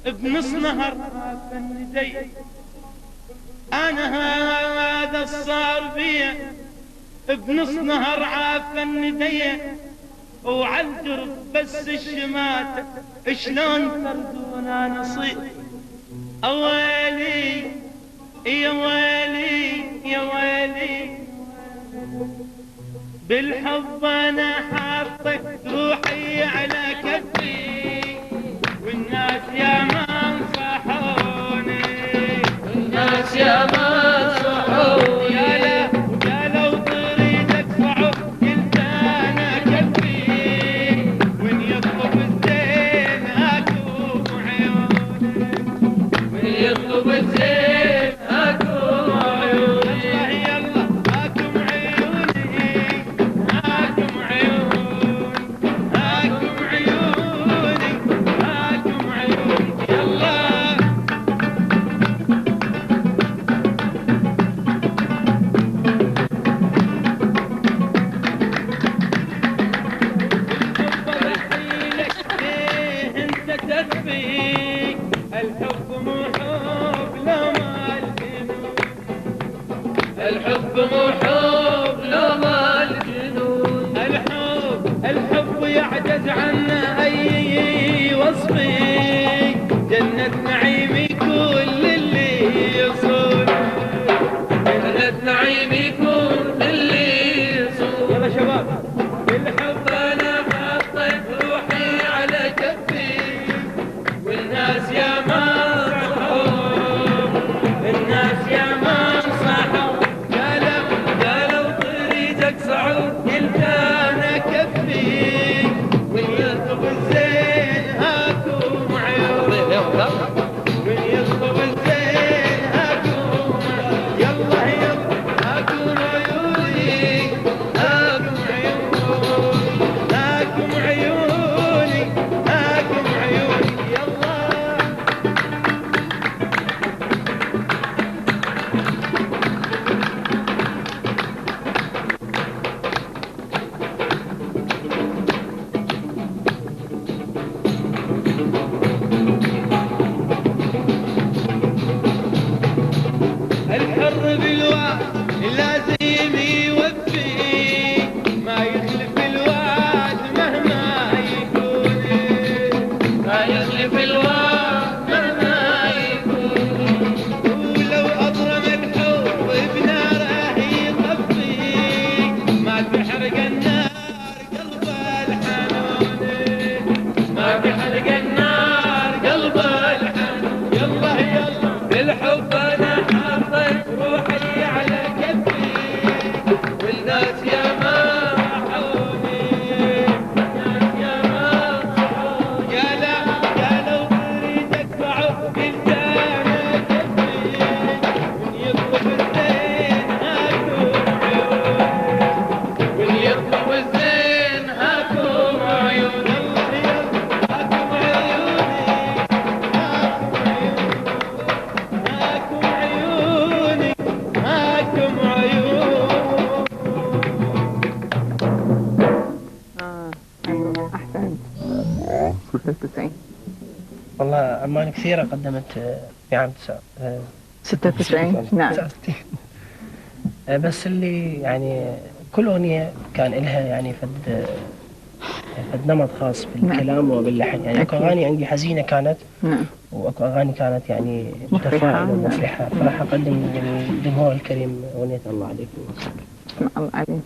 بنص نهر فندي، انا هذا الصار بيه بنص نهر عافندية، وعالدرب بس الشمات شلون تردونا نصيب. اويلي يا ويلي يا ويلي، بالحب انا حاطك روحي على كفي، والناس يا ما انصحوني، والناس يا ما انصحوني، يا لو تريد ادفعه قلت انا كفي، وان يطلب الزين هاكم عيوني، من يطلب الزين هاكم عيوني. يلا هاكم عيوني، هاكم عيوني، هاكم عيوني، هاكم عيوني يلا. انت تكفي الحب مو حب لو ما الجنون، الحب مو حب لو ما الجنون، الحب يعجز عنا اي وصفي، جنة نعيمي كل اللي يصون، جنة نعيمي كل اللي يصون. يلا شباب بالحب انا حطيت روحي على كفي، والناس يا ما صحوا، الناس يا ما صحوا، قالوا طريقك صعب، قلت انا كفي، ويطلب الزين هاكم عيون، ويطلب الزين هاكم، يلا يلا هاكم عيوني، هاكم عيوني، هاكم عيوني، هاكم عيوني يلا. الحر بالوعد لازم يوفي، ما يخلف الوعد مهما يكون، ما يخلف الوعد مهما يكون. ولو أضرم الحب بناره يطفي، ما تحرق النار قلب الحنون، ما بحرق النار قلب الحنون. يلا يلا بالحب انا حطيت روحي على كفي، والناس يا ما صحوني، والناس يا ما صحوني. يا لو تريد ادفعه قلت انا كفي، من يطلب الزين هاكم عيون، واللي يطلب الزين هاكم عيوني. يلا يلا هاكم عيوني، هاكم عيوني، هاكم عيوني. أحسنت. 96. والله أعمال كثيرة قدمت في عام 96 نعم. 69. بس اللي يعني كل أغنية كان لها يعني فد نمط خاص بالكلام وباللحن، يعني اكو أغاني عندي حزينة كانت، نعم. واكو أغاني كانت يعني مفرحة. متفائلة ومفرحة، فراح أقدم للجمهور الكريم أغنية الله عليك وصحبك. اسم الله عليك.